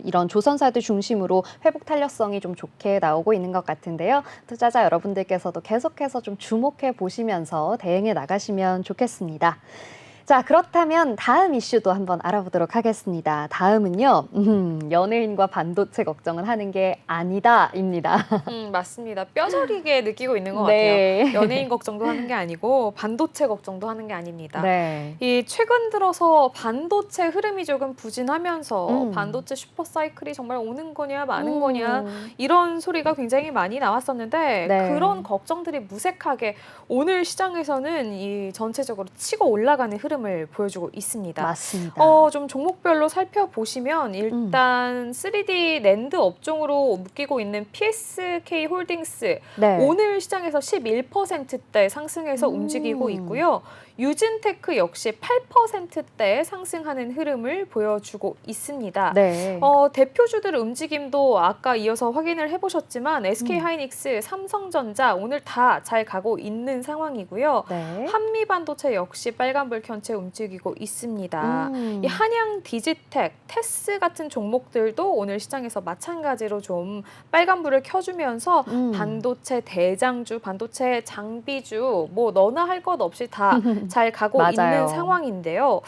이런 조선사들 중심으로 회복 탄력성이 좀 좋게 나오고 있는 것 같은데요. 투자자 여러분들께서도 계속해서 좀 주목해 보시면서 대응해 나가시면 좋겠습니다. 자, 그렇다면 다음 이슈도 한번 알아보도록 하겠습니다. 다음은요, 연예인과 반도체 걱정은 하는 게 아니다입니다. 맞습니다. 뼈저리게 느끼고 있는 것 네. 같아요. 연예인 걱정도 하는 게 아니고 반도체 걱정도 하는 게 아닙니다. 네. 이 최근 들어서 반도체 흐름이 조금 부진하면서 반도체 슈퍼사이클이 정말 오는 거냐 마는 거냐 이런 소리가 굉장히 많이 나왔었는데 네. 그런 걱정들이 무색하게 오늘 시장에서는 이 전체적으로 치고 올라가는 흐름을 보여주고 있습니다. 맞습니다. 좀 종목별로 살펴보시면 일단 3D 낸드 업종으로 묶이고 있는 PSK 홀딩스 네. 오늘 시장에서 11%대 상승해서 움직이고 있고요. 유진테크 역시 8%대 상승하는 흐름을 보여주고 있습니다. 네. 대표주들 움직임도 아까 이어서 확인을 해보셨지만 SK하이닉스, 삼성전자 오늘 다 잘 가고 있는 상황이고요. 네. 한미반도체 역시 빨간불 켠 채 움직이고 있습니다. 이 한양 디지텍, 테스 같은 종목들도 오늘 시장에서 마찬가지로 좀 빨간불을 켜주면서 반도체 대장주, 반도체 장비주 뭐 너나 할 것 없이 다 잘 가고 맞아요. 있는 상황인데요.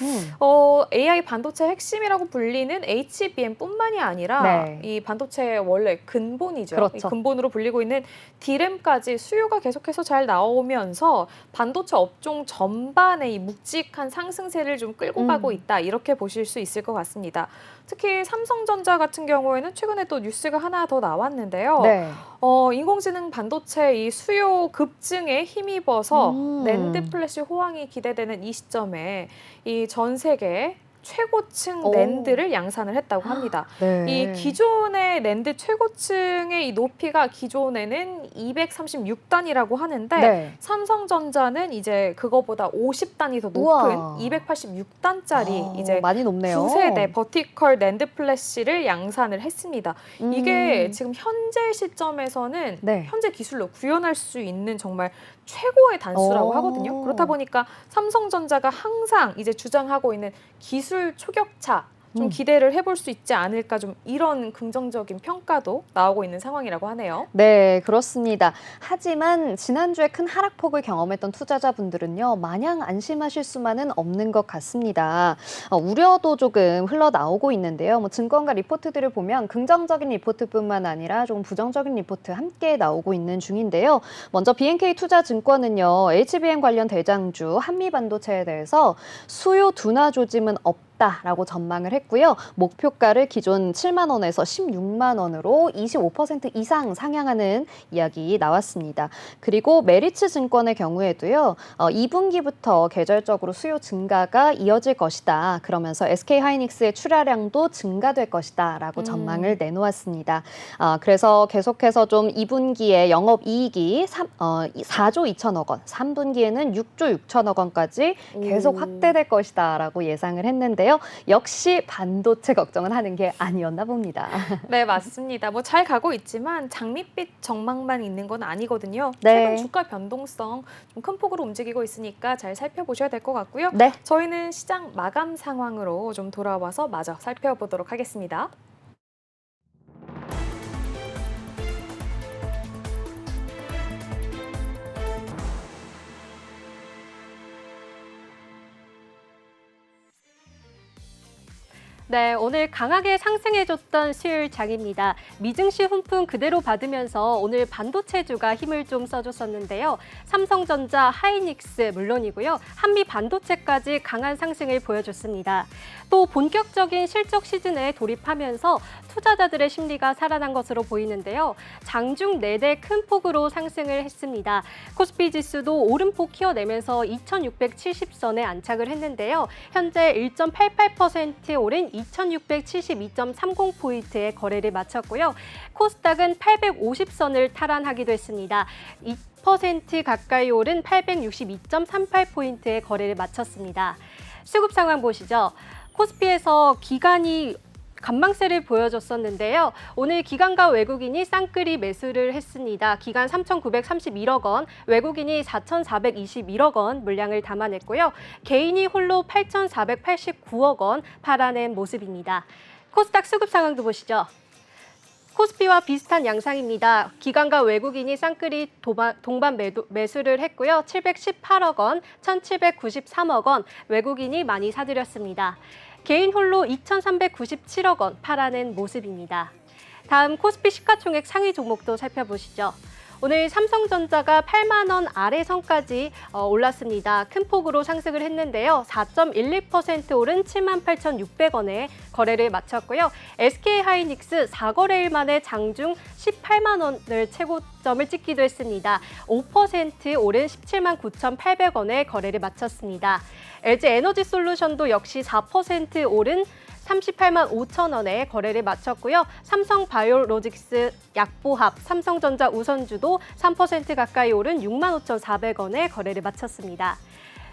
AI 반도체 핵심이라고 불리는 HBM뿐만이 아니라 네. 이 반도체 원래 근본이죠. 그렇죠. 이 근본으로 불리고 있는 D램까지 수요가 계속해서 잘 나오면서 반도체 업종 전반의 이 묵직한 상승세를 좀 끌고 가고 있다. 이렇게 보실 수 있을 것 같습니다. 특히 삼성전자 같은 경우에는 최근에 또 뉴스가 하나 더 나왔는데요. 네. 인공지능 반도체 이 수요 급증에 힘입어서 낸드 플래시 호황이 기대되는 이 시점에 이 전 세계 최고층 오. 낸드를 양산을 했다고 합니다. 네. 이 기존의 낸드 최고층의 이 높이가 기존에는 236단이라고 하는데 네. 삼성전자는 이제 그거보다 50단이 더 높은 우와. 286단짜리 이제 많이 높네요. 9세대 버티컬 낸드 플래시를 양산을 했습니다. 이게 음. 지금 현재 시점에서는 네. 현재 기술로 구현할 수 있는 정말 최고의 단수라고 하거든요. 그렇다 보니까 삼성전자가 항상 이제 주장하고 있는 기술 초격차 좀 기대를 해볼 수 있지 않을까 좀 이런 긍정적인 평가도 나오고 있는 상황이라고 하네요. 네, 그렇습니다. 하지만 지난주에 큰 하락폭을 경험했던 투자자분들은요, 마냥 안심하실 수만은 없는 것 같습니다. 우려도 조금 흘러나오고 있는데요. 뭐 증권가 리포트들을 보면 긍정적인 리포트뿐만 아니라 좀 부정적인 리포트 함께 나오고 있는 중인데요. 먼저 BNK 투자증권은요, HBM 관련 대장주 한미반도체에 대해서 수요 둔화 조짐은 없다라고 전망을 했고요. 목표가를 기존 7만 원에서 16만 원으로 25% 이상 상향하는 이야기 나왔습니다. 그리고 메리츠 증권의 경우에도요. 2분기부터 계절적으로 수요 증가가 이어질 것이다. 그러면서 SK하이닉스의 출하량도 증가될 것이다. 라고 전망을 내놓았습니다. 그래서 계속해서 좀 2분기에 영업이익이 4조 2천억 원, 3분기에는 6조 6천억 원까지 계속 확대될 것이다. 라고 예상을 했는데요. 역시 반도체 걱정은 하는 게 아니었나 봅니다. 네, 맞습니다. 뭐 잘 가고 있지만 장밋빛 전망만 있는 건 아니거든요. 네. 최근 주가 변동성 좀 큰 폭으로 움직이고 있으니까 잘 살펴보셔야 될 것 같고요. 네. 저희는 시장 마감 상황으로 좀 돌아와서 마저 살펴보도록 하겠습니다. 네, 오늘 강하게 상승해줬던 수요일 장입니다. 미증시 훈풍 그대로 받으면서 오늘 반도체주가 힘을 좀 써줬었는데요. 삼성전자, 하이닉스 물론이고요. 한미 반도체까지 강한 상승을 보여줬습니다. 또 본격적인 실적 시즌에 돌입하면서 투자자들의 심리가 살아난 것으로 보이는데요. 장중 내내 큰 폭으로 상승을 했습니다. 코스피 지수도 오름폭 키워내면서 2670선에 안착을 했는데요. 현재 1.88% 오른 2672.30포인트의 거래를 마쳤고요. 코스닥은 850선을 탈환하기도 했습니다. 2% 가까이 오른 862.38포인트의 거래를 마쳤습니다. 수급 상황 보시죠. 코스피에서 기관이 간망세를 보여줬었는데요. 오늘 기관과 외국인이 쌍끌이 매수를 했습니다. 기관 3,931억 원, 외국인이 4,421억 원 물량을 담아냈고요. 개인이 홀로 8,489억 원 팔아낸 모습입니다. 코스닥 수급 상황도 보시죠. 코스피와 비슷한 양상입니다. 기관과 외국인이 쌍끌이 동반 매수를 했고요. 718억 원, 1,793억 원 외국인이 많이 사들였습니다. 개인 홀로 2,397억 원 팔아낸 모습입니다. 다음 코스피 시가총액 상위 종목도 살펴보시죠. 오늘 삼성전자가 8만 원 아래 선까지 올랐습니다. 큰 폭으로 상승을 했는데요. 4.12% 오른 78,600원에 거래를 마쳤고요. SK하이닉스 4거래일 만에 장중 18만 원을 최고점을 찍기도 했습니다. 5% 오른 17만 9,800원에 거래를 마쳤습니다. LG에너지솔루션도 역시 4% 오른 38만 5천 원에 거래를 마쳤고요. 삼성바이오로직스 약보합, 삼성전자 우선주도 3% 가까이 오른 6만 5,400원에 거래를 마쳤습니다.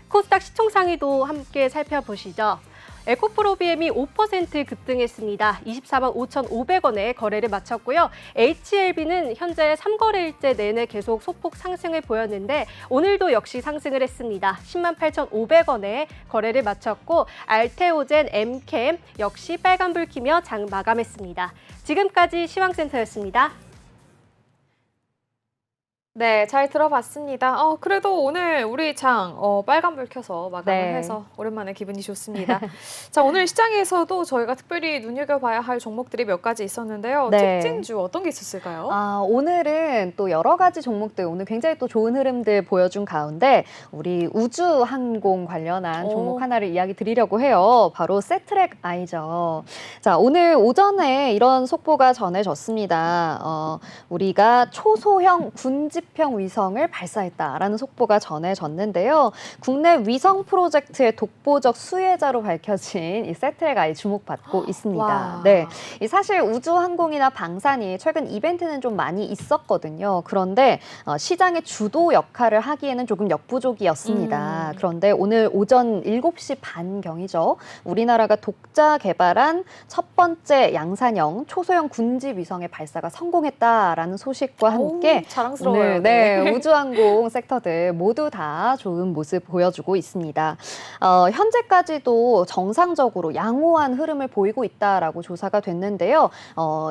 코스닥 시총상위도 함께 살펴보시죠. 에코프로비엠이 5% 급등했습니다. 24만 5,500원에 거래를 마쳤고요. HLB는 현재 3거래일째 내내 계속 소폭 상승을 보였는데 오늘도 역시 상승을 했습니다. 10만 8,500원에 거래를 마쳤고 알테오젠, 엠캠 역시 빨간불 키며 장 마감했습니다. 지금까지 시황센터였습니다. 네, 잘 들어봤습니다. 그래도 오늘 우리 장 빨간불 켜서 마감을 네. 해서 오랜만에 기분이 좋습니다. 자, 오늘 시장에서도 저희가 특별히 눈여겨봐야 할 종목들이 몇 가지 있었는데요. 네. 특징주 어떤 게 있었을까요? 오늘은 또 여러 가지 종목들, 오늘 굉장히 또 좋은 흐름들 보여준 가운데 우리 우주항공 관련한 종목 하나를 이야기 드리려고 해요. 바로 세트랙 아이죠. 자, 오늘 오전에 이런 속보가 전해졌습니다. 우리가 초소형 군집형 위성을 발사했다라는 속보가 전해졌는데요. 국내 위성 프로젝트의 독보적 수혜자로 밝혀진 이 세트랙 아이 주목받고 있습니다. 와. 네, 사실 우주항공이나 방산이 최근 이벤트는 좀 많이 있었거든요. 그런데 시장의 주도 역할을 하기에는 조금 역부족이었습니다. 그런데 오늘 오전 7시 반경이죠. 우리나라가 독자 개발한 첫 번째 양산형 초소형 군집 위성의 발사가 성공했다라는 소식과 함께 자랑스러워요. 오늘 우주항공 섹터들 모두 다 좋은 모습 보여주고 있습니다. 현재까지도 정상적으로 양호한 흐름을 보이고 있다라고 조사가 됐는데요.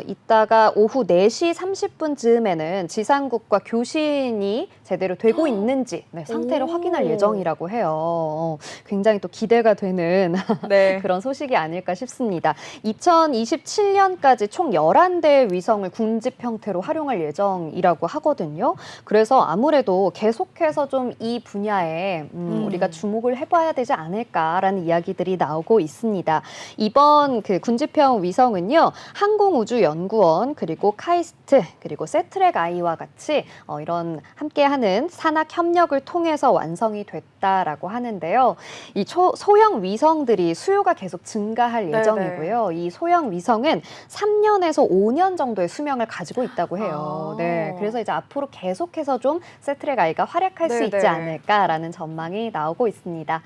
이따가 오후 4시 30분쯤에는 지상국과 교신이 제대로 되고 있는지 상태를 확인할 예정이라고 해요. 굉장히 또 기대가 되는 네. 그런 소식이 아닐까 싶습니다. 2027년까지 총 11대의 위성을 군집 형태로 활용할 예정이라고 하거든요. 그래서 아무래도 계속해서 좀 이 분야에 우리가 주목을 해봐야 되지 않을까라는 이야기들이 나오고 있습니다. 이번 그 군집형 위성은요, 항공우주연구원 그리고 카이스트 그리고 세트랙 아이와 같이 이런 함께하는 산학 협력을 통해서 완성이 됐다라고 하는데요. 이 소형 위성들이 수요가 계속 증가할 예정이고요. 이 소형 위성은 3년에서 5년 정도의 수명을 가지고 있다고 해요. 네, 그래서 이제 앞으로 계속해서 좀 세트랙 아이가 활약할 수 있지 않을까라는 전망이 나오고 있습니다.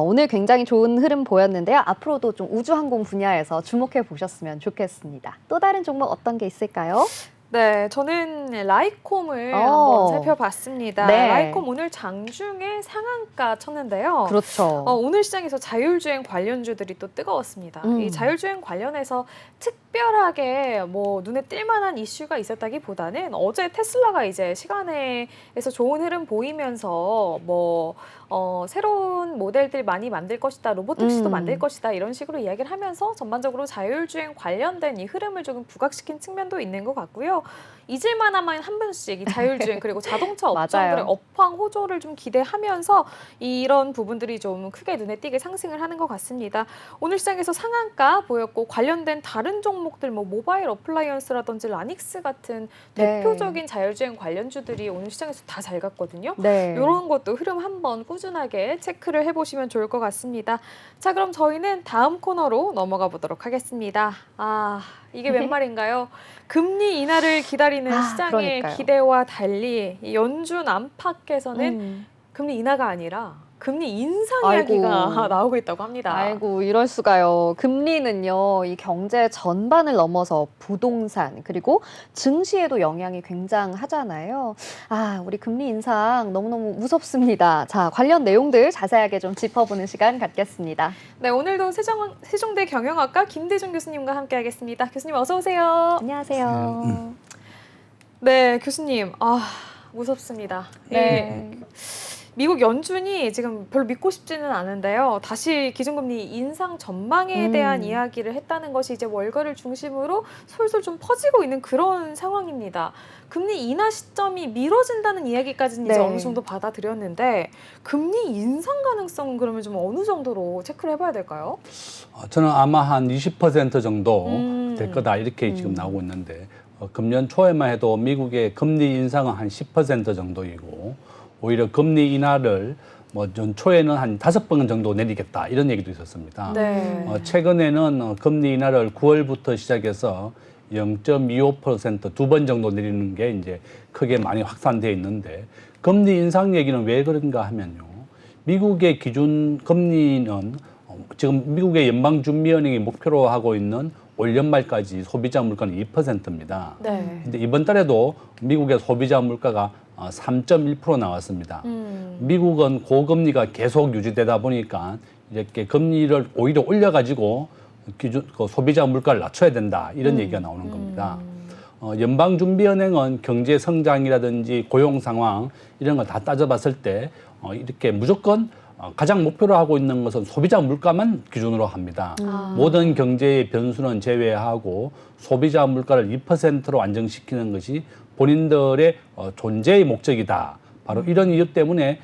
오늘 굉장히 좋은 흐름 보였는데요. 앞으로도 좀 우주항공 분야에서 주목해 보셨으면 좋겠습니다. 또 다른 종목 어떤 게 있을까요? 네, 저는 라이콤을 한번 살펴봤습니다. 네. 라이콤 오늘 장중에 상한가 쳤는데요. 그렇죠. 오늘 시장에서 자율주행 관련주들이 또 뜨거웠습니다. 이 자율주행 관련해서 특별하게 뭐 눈에 띌 만한 이슈가 있었다기보다는 어제 테슬라가 이제 시간에서 좋은 흐름 보이면서 뭐 새로운 모델들 많이 만들 것이다, 로봇 택시도 음. 만들 것이다 이런 식으로 이야기를 하면서 전반적으로 자율주행 관련된 이 흐름을 조금 부각시킨 측면도 있는 것 같고요. 잊을만 하면 한 번씩 이 자율주행 그리고 자동차 업종들의 맞아요. 업황 호조를 좀 기대하면서 이런 부분들이 좀 크게 눈에 띄게 상승을 하는 것 같습니다. 오늘 시장에서 상한가 보였고 관련된 다른 종목들 뭐 모바일 어플라이언스라든지 라닉스 같은 네. 대표적인 자율주행 관련주들이 오늘 시장에서 다 잘 갔거든요. 네. 이런 것도 흐름 한번 꾸준하게 체크를 해보시면 좋을 것 같습니다. 자, 그럼 저희는 다음 코너로 넘어가 보도록 하겠습니다. 아, 이게 웬 말인가요? 금리 인하를 기다리는 시장의 그러니까요. 기대와 달리 이 연준 안팎에서는 음. 금리 인하가 아니라 금리 인상 아이고. 이야기가 나오고 있다고 합니다. 아이고, 이럴 수가요. 금리는요, 이 경제 전반을 넘어서 부동산, 그리고 증시에도 영향이 굉장하잖아요. 아, 우리 금리 인상 너무너무 무섭습니다. 자, 관련 내용들 자세하게 좀 짚어보는 시간 갖겠습니다. 네, 오늘도 세종대 경영학과 김대중 교수님과 함께하겠습니다. 교수님 어서 오세요. 안녕하세요. 네, 교수님. 아, 무섭습니다. 네. 미국 연준이 지금 별로 믿고 싶지는 않은데요. 다시 기준금리 인상 전망에 대한 이야기를 했다는 것이 이제 월가를 중심으로 솔솔 좀 퍼지고 있는 그런 상황입니다. 금리 인하 시점이 미뤄진다는 이야기까지는 이제 네. 어느 정도 받아들였는데 금리 인상 가능성은 그러면 좀 어느 정도로 체크를 해봐야 될까요? 저는 아마 한 20% 정도 될 음. 거다 이렇게 지금 나오고 있는데 금년 초에만 해도 미국의 금리 인상은 한 10% 정도이고 오히려 금리 인하를 뭐 연초에는 한 5번 정도 내리겠다 이런 얘기도 있었습니다. 네. 최근에는 금리 인하를 9월부터 시작해서 0.25% 2번 정도 내리는 게 이제 크게 많이 확산되어 있는데 금리 인상 얘기는 왜 그런가 하면요. 미국의 기준 금리는 지금 미국의 연방준비은행이 목표로 하고 있는 올 연말까지 소비자 물가는 2%입니다. 네. 근데 이번 달에도 미국의 소비자 물가가 3.1% 나왔습니다. 미국은 고금리가 계속 유지되다 보니까 이렇게 금리를 오히려 올려가지고 기준 소비자 물가를 낮춰야 된다 이런 얘기가 나오는 겁니다. 연방준비은행은 경제 성장이라든지 고용 상황 이런 걸 다 따져봤을 때 이렇게 무조건 가장 목표로 하고 있는 것은 소비자 물가만 기준으로 합니다. 모든 경제의 변수는 제외하고 소비자 물가를 2%로 안정시키는 것이 본인들의 존재의 목적이다. 바로 이런 이유 때문에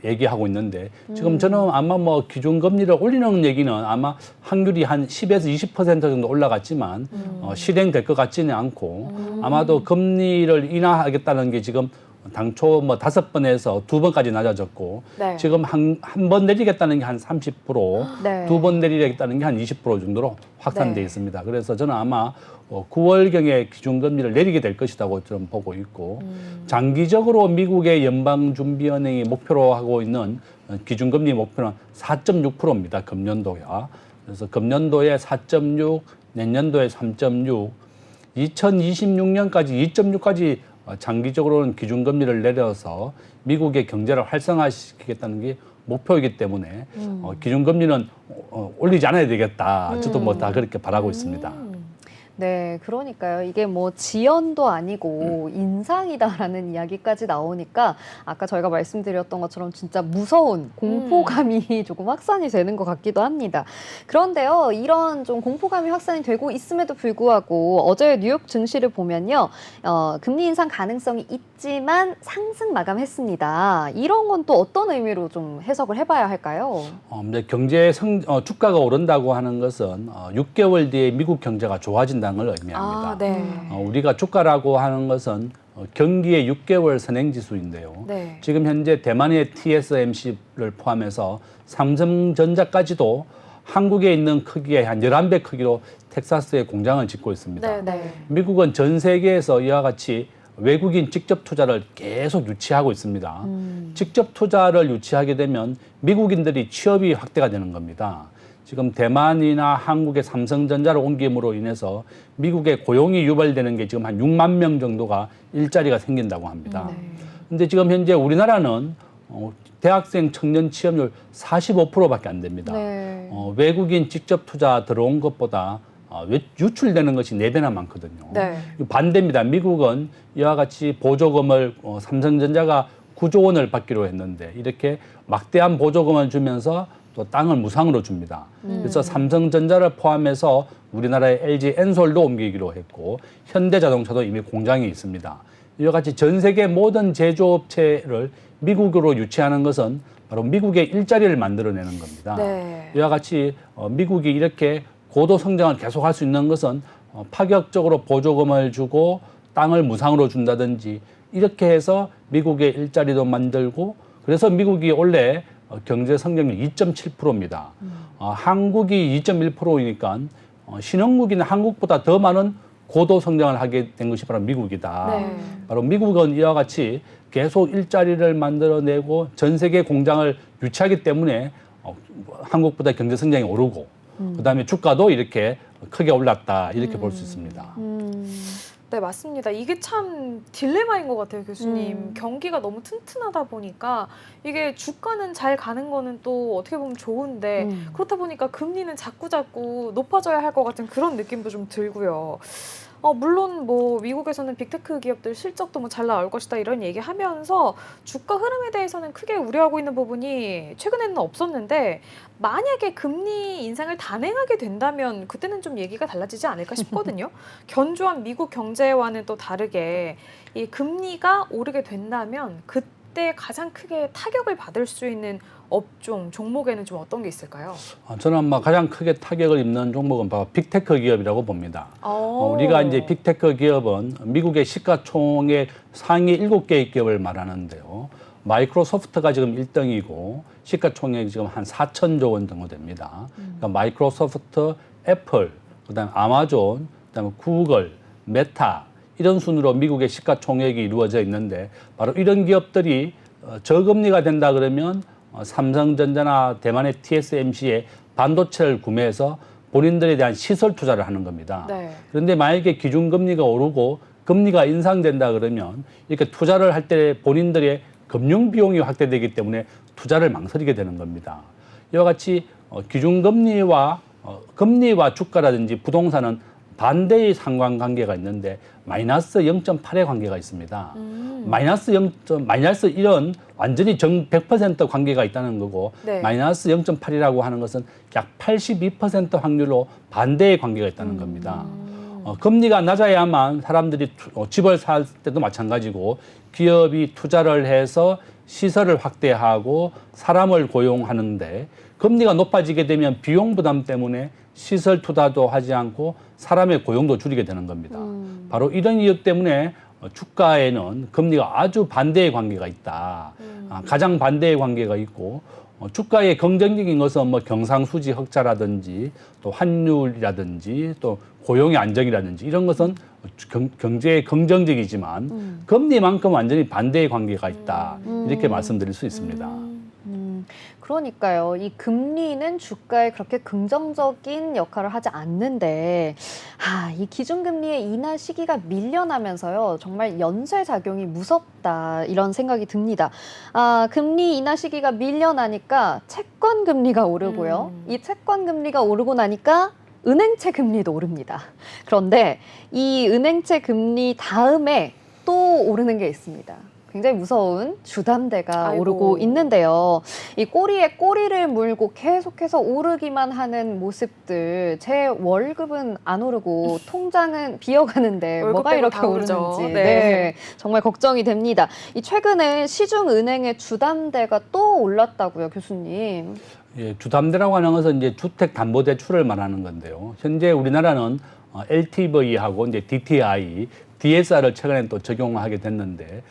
얘기하고 있는데 지금 저는 아마 뭐 기준금리를 올리는 얘기는 아마 확률이 한 10에서 20% 정도 올라갔지만 실행될 것 같지는 않고 아마도 금리를 인하하겠다는 게 지금 당초 뭐 5번에서 2번까지 낮아졌고 네. 지금 한 번 내리겠다는 게 한 30%, 네. 2번 내리겠다는 게 한 20% 정도로 확산돼 네. 있습니다. 그래서 저는 아마 9월경에 기준금리를 내리게 될 것이라고 좀 보고 있고 장기적으로 미국의 연방준비은행이 목표로 하고 있는 기준금리 목표는 4.6%입니다. 금년도야. 그래서 금년도에 4.6, 내년도에 3.6, 2026년까지 2.6까지 장기적으로는 기준금리를 내려서 미국의 경제를 활성화시키겠다는 게 목표이기 때문에 기준금리는 올리지 않아야 되겠다. 저도 뭐 다 그렇게 바라고 있습니다. 네, 그러니까요. 이게 뭐 지연도 아니고 인상이다라는 이야기까지 나오니까 아까 저희가 말씀드렸던 것처럼 진짜 무서운 공포감이 조금 확산이 되는 것 같기도 합니다. 그런데요, 이런 좀 공포감이 확산이 되고 있음에도 불구하고 어제 뉴욕 증시를 보면요, 금리 인상 가능성이 있지만 상승 마감했습니다. 이런 건 또 어떤 의미로 좀 해석을 해봐야 할까요? 이제 주가가 오른다고 하는 것은 6개월 뒤에 미국 경제가 좋아진다는 걸 의미합니다. 아, 네. 우리가 주가라고 하는 것은 경기의 6개월 선행지수인데요. 네. 지금 현재 대만의 TSMC를 포함해서 삼성전자까지도 한국에 있는 크기의 한 11배 크기로 텍사스에 공장을 짓고 있습니다. 네, 네. 미국은 전 세계에서 이와 같이 외국인 직접 투자를 계속 유치하고 있습니다. 직접 투자를 유치하게 되면 미국인들이 취업이 확대가 되는 겁니다. 지금 대만이나 한국의 삼성전자를 옮김으로 인해서 미국의 고용이 유발되는 게 지금 한 6만 명 정도가 일자리가 생긴다고 합니다. 근데 지금 현재 우리나라는 대학생 청년 취업률 45%밖에 안 됩니다. 네. 외국인 직접 투자 들어온 것보다 유출되는 것이 4배나 많거든요. 네. 반대입니다. 미국은 이와 같이 보조금을 삼성전자가 9조 원을 받기로 했는데 이렇게 막대한 보조금을 주면서 또 땅을 무상으로 줍니다. 그래서 삼성전자를 포함해서 우리나라의 LG 엔솔도 옮기기로 했고 현대자동차도 이미 공장이 있습니다. 이와 같이 전 세계 모든 제조업체를 미국으로 유치하는 것은 바로 미국의 일자리를 만들어내는 겁니다. 네. 이와 같이 미국이 이렇게 고도 성장을 계속할 수 있는 것은 파격적으로 보조금을 주고 땅을 무상으로 준다든지 이렇게 해서 미국의 일자리도 만들고 그래서 미국이 원래 경제 성장률 2.7%입니다. 한국이 2.1%이니까 신흥국인 한국보다 더 많은 고도 성장을 하게 된 것이 바로 미국이다. 네. 바로 미국은 이와 같이 계속 일자리를 만들어내고 전 세계 공장을 유치하기 때문에 한국보다 경제 성장이 오르고 그다음에 주가도 이렇게 크게 올랐다 이렇게 볼 수 있습니다. 네, 맞습니다. 이게 참 딜레마인 것 같아요, 교수님. 경기가 너무 튼튼하다 보니까 이게 주가는 잘 가는 거는 또 어떻게 보면 좋은데 그렇다 보니까 금리는 자꾸자꾸 높아져야 할 것 같은 그런 느낌도 좀 들고요. 물론 뭐 미국에서는 빅테크 기업들 실적도 뭐 잘 나올 것이다 이런 얘기하면서 주가 흐름에 대해서는 크게 우려하고 있는 부분이 최근에는 없었는데 만약에 금리 인상을 단행하게 된다면 그때는 좀 얘기가 달라지지 않을까 싶거든요. 견조한 미국 경제와는 또 다르게 이 금리가 오르게 된다면 그때 가장 크게 타격을 받을 수 있는 업종, 종목에는 좀 어떤 게 있을까요? 저는 아마 가장 크게 타격을 입는 종목은 바로 빅테크 기업이라고 봅니다. 우리가 이제 빅테크 기업은 미국의 시가총액 상위 7개의 기업을 말하는데요. 마이크로소프트가 지금 1등이고 시가총액이 지금 한 4천조 원 정도 됩니다. 그러니까 마이크로소프트, 애플, 그다음에 아마존, 그다음에 구글, 메타 이런 순으로 미국의 시가총액이 이루어져 있는데 바로 이런 기업들이 저금리가 된다 그러면 삼성전자나 대만의 TSMC의 반도체를 구매해서 본인들에 대한 시설 투자를 하는 겁니다. 네. 그런데 만약에 기준금리가 오르고 금리가 인상된다 그러면 이렇게 투자를 할 때 본인들의 금융 비용이 확대되기 때문에 투자를 망설이게 되는 겁니다. 이와 같이 기준금리와 금리와 주가라든지 부동산은 반대의 상관관계가 있는데 마이너스 0.8의 관계가 있습니다. 마이너스 1은 완전히 정 100% 관계가 있다는 거고 네. 마이너스 0.8이라고 하는 것은 약 82% 확률로 반대의 관계가 있다는 겁니다. 금리가 낮아야만 사람들이 집을 살 때도 마찬가지고 기업이 투자를 해서 시설을 확대하고 사람을 고용하는데 금리가 높아지게 되면 비용 부담 때문에 시설 투자도 하지 않고 사람의 고용도 줄이게 되는 겁니다. 바로 이런 이유 때문에 주가에는 금리가 아주 반대의 관계가 있다. 가장 반대의 관계가 있고 주가의 긍정적인 것은 뭐 경상수지 흑자라든지 또 환율이라든지 또 고용의 안정이라든지 이런 것은 경제에 긍정적이지만 금리만큼 완전히 반대의 관계가 있다. 이렇게 말씀드릴 수 있습니다. 그러니까요. 이 금리는 주가에 그렇게 긍정적인 역할을 하지 않는데, 이 기준금리의 인하 시기가 밀려나면서요. 정말 연쇄작용이 무섭다, 이런 생각이 듭니다. 금리 인하 시기가 밀려나니까 채권 금리가 오르고요. 이 채권 금리가 오르고 나니까 은행채 금리도 오릅니다. 그런데 이 은행채 금리 다음에 또 오르는 게 있습니다. 굉장히 무서운 주담대가 아이고. 오르고 있는데요. 이 꼬리에 꼬리를 물고 계속해서 오르기만 하는 모습들. 제 월급은 안 오르고 통장은 비어가는데 월급 뭐가 빼고 이렇게 다 오르죠. 오르는지 네. 네, 정말 걱정이 됩니다. 이 최근에 시중은행의 주담대가 또 올랐다고요, 교수님. 예, 주담대라고 하는 것은 이제 주택담보대출을 말하는 건데요. 현재 우리나라는 LTV하고 이제 DTI, DSR을 최근에 또 적용하게 됐는데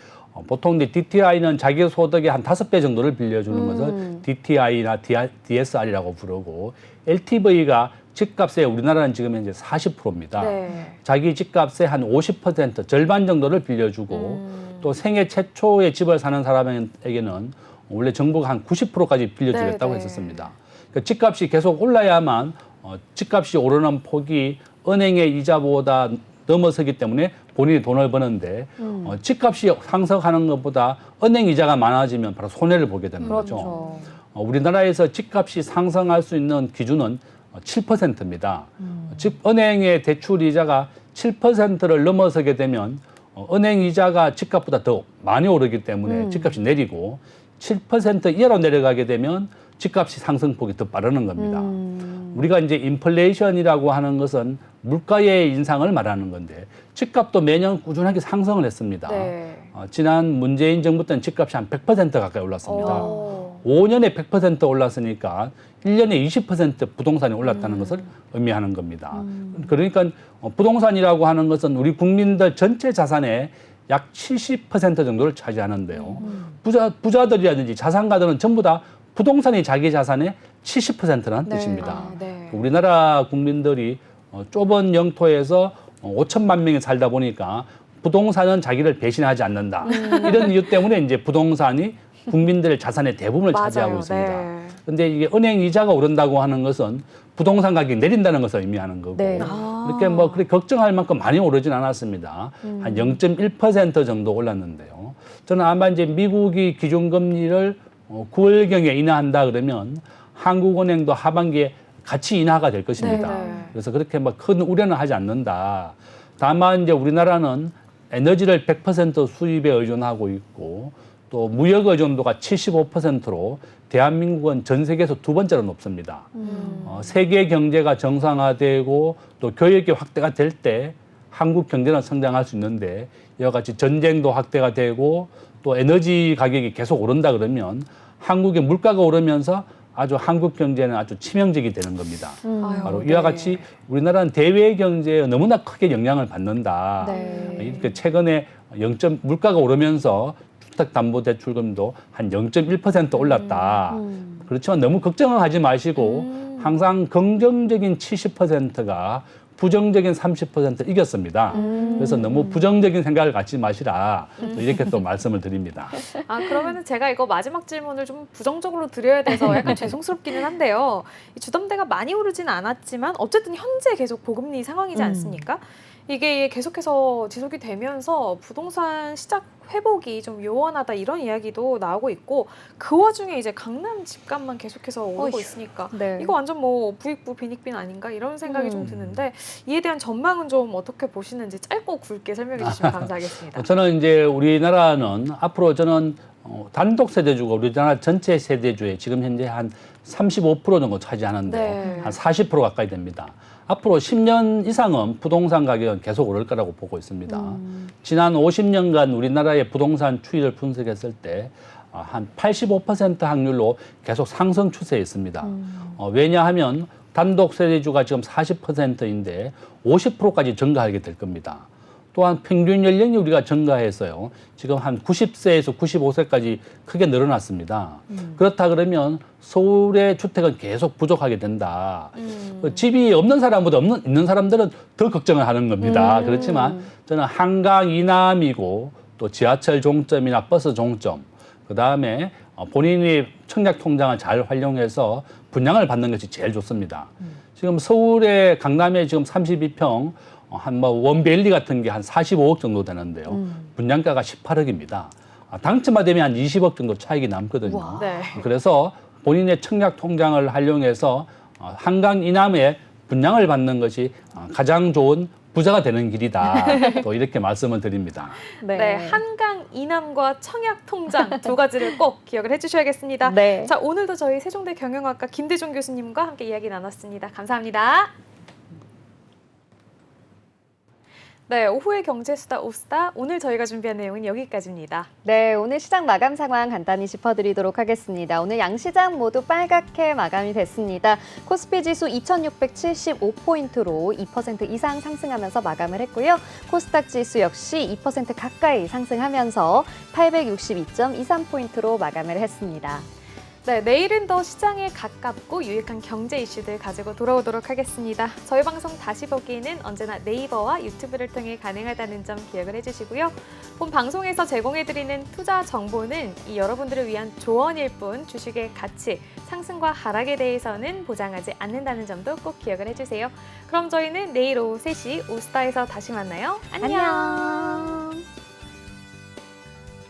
보통 이제 DTI는 자기 소득의 한 5배 정도를 빌려주는 것을 DTI나 DSR이라고 부르고 LTV가 집값에 우리나라는 지금 현재 40%입니다. 네. 자기 집값의 한 50% 절반 정도를 빌려주고 또 생애 최초의 집을 사는 사람에게는 원래 정부가 한 90%까지 빌려주겠다고 네, 네. 했었습니다. 그러니까 집값이 계속 올라야만 집값이 오르는 폭이 은행의 이자보다 넘어서기 때문에 본인이 돈을 버는데 집값이 상승하는 것보다 은행 이자가 많아지면 바로 손해를 보게 되는 거죠. 우리나라에서 집값이 상승할 수 있는 기준은 7%입니다. 즉 은행의 대출 이자가 7%를 넘어서게 되면 은행 이자가 집값보다 더 많이 오르기 때문에 집값이 내리고 7% 이하로 내려가게 되면 집값이 상승폭이 더 빠르는 겁니다. 우리가 이제 인플레이션이라고 하는 것은 물가의 인상을 말하는 건데 집값도 매년 꾸준하게 상승을 했습니다. 네. 지난 문재인 정부 때는 집값이 한 100% 가까이 올랐습니다. 오. 5년에 100% 올랐으니까 1년에 20% 부동산이 올랐다는 것을 의미하는 겁니다. 그러니까 부동산이라고 하는 것은 우리 국민들 전체 자산의 약 70% 정도를 차지하는데요. 부자들이라든지 자산가들은 전부 다 부동산이 자기 자산의 70%라는 네. 뜻입니다. 아, 네. 우리나라 국민들이 좁은 영토에서 5천만 명이 살다 보니까 부동산은 자기를 배신하지 않는다. 이런 이유 때문에 이제 부동산이 국민들의 자산의 대부분을 차지하고 맞아요. 있습니다. 네. 그런데 이게 은행 이자가 오른다고 하는 것은 부동산 가격이 내린다는 것을 의미하는 거고 네. 이렇게 뭐 그렇게 걱정할 만큼 많이 오르진 않았습니다. 한 0.1% 정도 올랐는데요. 저는 아마 이제 미국이 기준금리를 9월경에 인하한다 그러면 한국은행도 하반기에 같이 인하가 될 것입니다. 네. 그래서 그렇게 막 큰 우려는 하지 않는다. 다만 이제 우리나라는 에너지를 100% 수입에 의존하고 있고 또 무역 의존도가 75%로 대한민국은 전 세계에서 두 번째로 높습니다. 세계 경제가 정상화되고 또 교역이 확대가 될 때 한국 경제는 성장할 수 있는데 이와 같이 전쟁도 확대가 되고 또 에너지 가격이 계속 오른다 그러면 한국의 물가가 오르면서 아주 한국 경제는 아주 치명적이 되는 겁니다. 아유, 바로 네. 이와 같이 우리나라는 대외 경제에 너무나 크게 영향을 받는다. 네. 이렇게 최근에 물가가 오르면서 주택담보대출금도 한 0.1% 올랐다. 그렇지만 너무 걱정은 하지 마시고 항상 긍정적인 70%가 부정적인 30% 이겼습니다. 그래서 너무 부정적인 생각을 갖지 마시라. 또 이렇게 또 말씀을 드립니다. 아, 그러면은 제가 이거 마지막 질문을 좀 부정적으로 드려야 돼서 약간 죄송스럽기는 한데요. 이 주담대가 많이 오르진 않았지만 어쨌든 현재 계속 보금리 상황이지 않습니까? 이게 계속해서 지속이 되면서 부동산 시장 회복이 좀 요원하다 이런 이야기도 나오고 있고 그 와중에 이제 강남 집값만 계속해서 오르고 어휴, 있으니까 네. 이거 완전 뭐 부익부 빈익빈 아닌가 이런 생각이 좀 드는데 이에 대한 전망은 좀 어떻게 보시는지 짧고 굵게 설명해 주시면 감사하겠습니다. 저는 이제 우리나라는 앞으로 저는 단독 세대주가 우리나라 전체 세대주의 지금 현재 한 35% 정도 차지하는데 네. 한 40% 가까이 됩니다. 앞으로 10년 이상은 부동산 가격은 계속 오를 거라고 보고 있습니다. 지난 50년간 우리나라의 부동산 추이를 분석했을 때 한 85% 확률로 계속 상승 추세에 있습니다. 왜냐하면 단독 세대주가 지금 40%인데 50%까지 증가하게 될 겁니다. 또한 평균 연령이 우리가 증가해서요. 지금 한 90세에서 95세까지 크게 늘어났습니다. 그렇다 그러면 서울의 주택은 계속 부족하게 된다. 집이 없는 사람보다 있는 사람들은 더 걱정을 하는 겁니다. 그렇지만 저는 한강 이남이고 또 지하철 종점이나 버스 종점, 그다음에 본인이 청약 통장을 잘 활용해서 분양을 받는 것이 제일 좋습니다. 지금 서울의 강남에 지금 32평 한 뭐 원베일리 같은 게 한 45억 정도 되는데요. 분양가가 18억입니다. 당첨만 되면 한 20억 정도 차익이 남거든요. 우와. 네. 그래서 본인의 청약 통장을 활용해서 한강 이남에 분양을 받는 것이 가장 좋은 부자가 되는 길이다. 또 이렇게 말씀을 드립니다. 네, 한강 이남과 청약 통장 두 가지를 꼭 기억을 해주셔야겠습니다. 네. 자, 오늘도 저희 세종대 경영학과 김대중 교수님과 함께 이야기 나눴습니다. 감사합니다. 네, 오후의 경제수다 오스다 오늘 저희가 준비한 내용은 여기까지입니다. 네, 오늘 시장 마감 상황 간단히 짚어드리도록 하겠습니다. 오늘 양시장 모두 빨갛게 마감이 됐습니다. 코스피 지수 2675포인트로 2% 이상 상승하면서 마감을 했고요. 코스닥 지수 역시 2% 가까이 상승하면서 862.23포인트로 마감을 했습니다. 네, 내일은 더 시장에 가깝고 유익한 경제 이슈들 가지고 돌아오도록 하겠습니다. 저희 방송 다시 보기에는 언제나 네이버와 유튜브를 통해 가능하다는 점 기억을 해주시고요. 본 방송에서 제공해드리는 투자 정보는 이 여러분들을 위한 조언일 뿐 주식의 가치, 상승과 하락에 대해서는 보장하지 않는다는 점도 꼭 기억을 해주세요. 그럼 저희는 내일 오후 3시 오스타에서 다시 만나요. 안녕. 안녕.